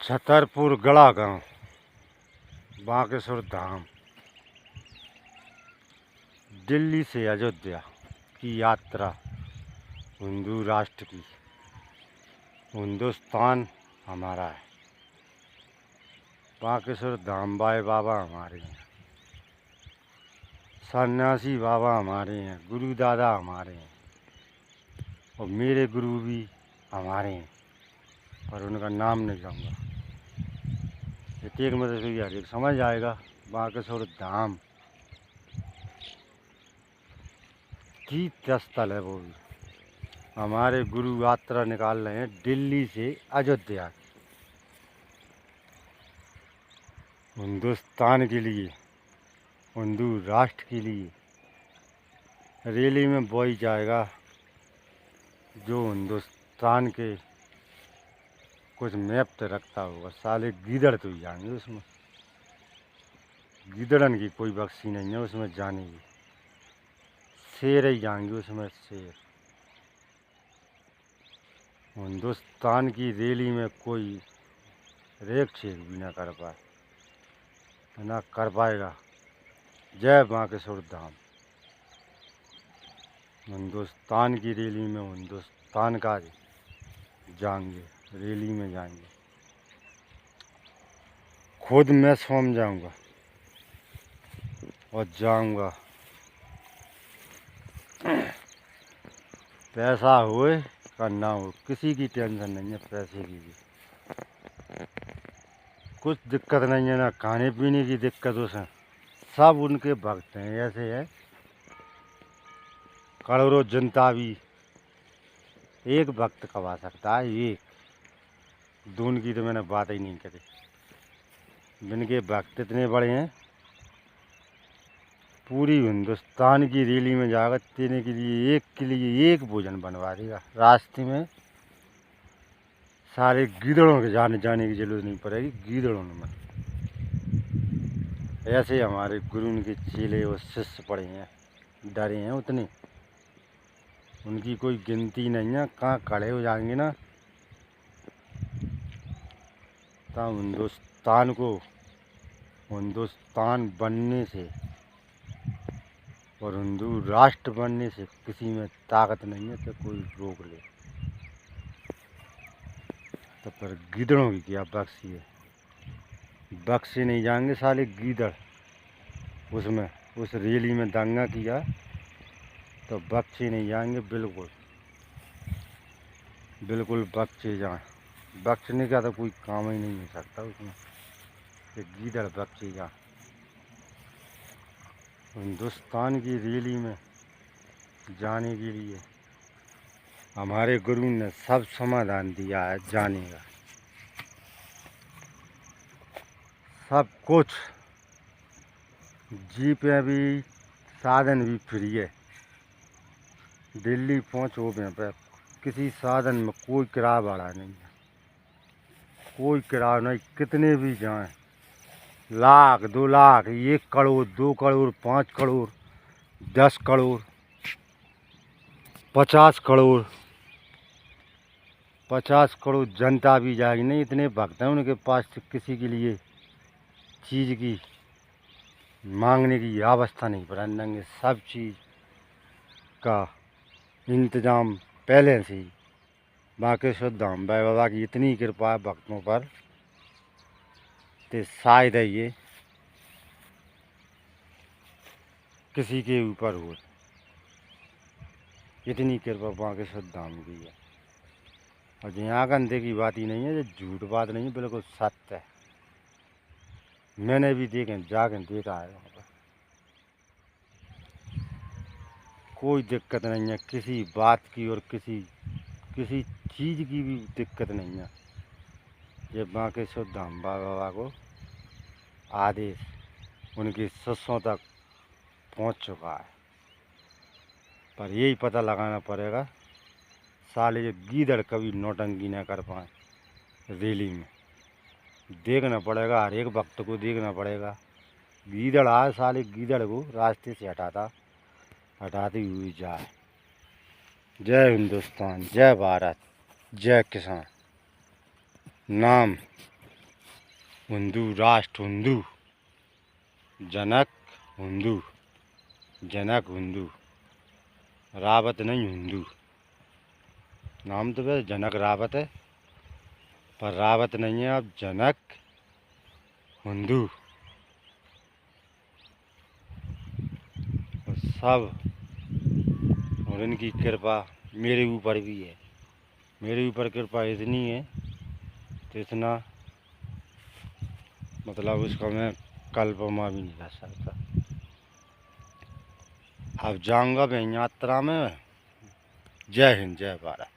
छतरपुर गढ़ा गांव, बांकेश्वर धाम, दिल्ली से अयोध्या की यात्रा हिंदू राष्ट्र की। हिंदुस्तान हमारा है। बांकेश्वर धाम बाए बाबा हमारे हैं, सन्यासी बाबा हमारे हैं, गुरु दादा हमारे हैं और मेरे गुरु भी हमारे हैं, पर उनका नाम नहीं जाऊंगा। एक मदद से हर एक समझ आएगा। बांकेश्वर धाम तीर्थ स्थल है, वो भी हमारे गुरु यात्रा निकाल रहे हैं दिल्ली से अयोध्या, हिंदुस्तान के लिए, हिंदू राष्ट्र के लिए। रैली में वही जाएगा जो हिंदुस्तान के कुछ मैप तो रखता होगा। साले गीदड़ तो ही जाएंगे उसमें, गीदड़न की कोई बख्शी नहीं है उसमें जाने की। शेर ही जाएंगे उसमें, शेर। हिंदुस्तान की रैली में कोई रेख छेक भी ना कर पाए, ना कर पाएगा। जय बांकेश्वर धाम। हिंदुस्तान की रैली में हिंदुस्तान का जाएंगे, रैली में जाएंगे। खुद मैं स्वयं जाऊंगा और जाऊंगा। पैसा होए का ना हो, किसी की टेंशन नहीं है पैसे की भी। कुछ दिक्कत नहीं है, ना खाने पीने की दिक्कत उसमें। सब उनके भक्त हैं। ऐसे है करोड़ों जनता भी एक भक्त कमा सकता है, एक दून की तो मैंने बात ही नहीं करी। जिनके भक्त इतने बड़े हैं, पूरी हिंदुस्तान की रैली में जाकर देने के लिए एक भोजन बनवा देगा। रास्ते में सारे गीदड़ों के जाने की जरूरत नहीं पड़ेगी, गीदड़ों में। ऐसे हमारे गुरु उनके चेले और शिष्य पड़े हैं, डरे हैं उतने, उनकी कोई गिनती नहीं है। कहाँ खड़े हो जाएंगे ना, तब हिंदुस्तान को हिंदुस्तान बनने से और हिंदू राष्ट्र बनने से किसी में ताकत नहीं है तो कोई रोक ले। तो पर गीदड़ों की क्या बख्शी है, बख्शे नहीं जाएंगे साले गीदड़। उसमें उस रैली में दंगा किया तो बख्शे नहीं जाएंगे, बिल्कुल बिल्कुल बख्शे जाएं। बख्शने का तो कोई काम ही नहीं हो सकता उसमें कि गीदड़ बख्शे जाएं। हिंदुस्तान की रैली में जाने के लिए हमारे गुरु ने सब समाधान दिया है जाने का, सब कुछ। जीपें भी, साधन भी फ्री है। दिल्ली पहुँचो पे किसी साधन में कोई किराया भाड़ा नहीं है, कोई किराया नहीं। कितने भी जाएं, 1 लाख 2 लाख 1 करोड़ 2 करोड़ 5 करोड़ 10 करोड़ 50 करोड़ 50 करोड़ जनता भी जाएगी नहीं। इतने भक्त हैं उनके पास, किसी के लिए चीज़ की मांगने की अवस्था नहीं पड़ेंगे। सब चीज़ का इंतजाम पहले से ही। बांकेश्वर धाम बाबा की इतनी कृपा है भक्तों पर, तो शायद ये किसी के ऊपर हो। इतनी कृपा बांकेश्वर धाम की है। और यहाँ गंदे की बात ही नहीं है, ये झूठ बात नहीं है, बिल्कुल सत्य है। मैंने भी जाके देखा है। वहाँ पर कोई दिक्कत नहीं है किसी बात की, और किसी चीज़ की भी दिक्कत नहीं है। ये बांकेश्वर धाम बाबा को आदेश उनके शिष्यों तक पहुंच चुका है। पर यही पता लगाना पड़ेगा साले ये गीदड़ कभी नौटंकी ना कर पाए। रैली में देखना पड़ेगा, हर एक भक्त को देखना पड़ेगा। गीदड़ आए, साले गीदड़ को रास्ते से हटाती हुई जाए। जय हिंदुस्तान, जय भारत, जय किसान। नाम हिंदू राष्ट्र हिंदू, जनक हिंदू, जनक हिंदू, रावत नहीं हिंदू। नाम तो वैसे जनक रावत है, पर रावत नहीं है। अब जनक हिंदू। और सब, और इनकी कृपा मेरे ऊपर भी है। मेरे ऊपर कृपा इतनी है तो इतना मतलब उसका मैं कल्पना भी नहीं कर सकता। अब जाऊंगा मैं यात्रा में। जय हिंद, जय भारत।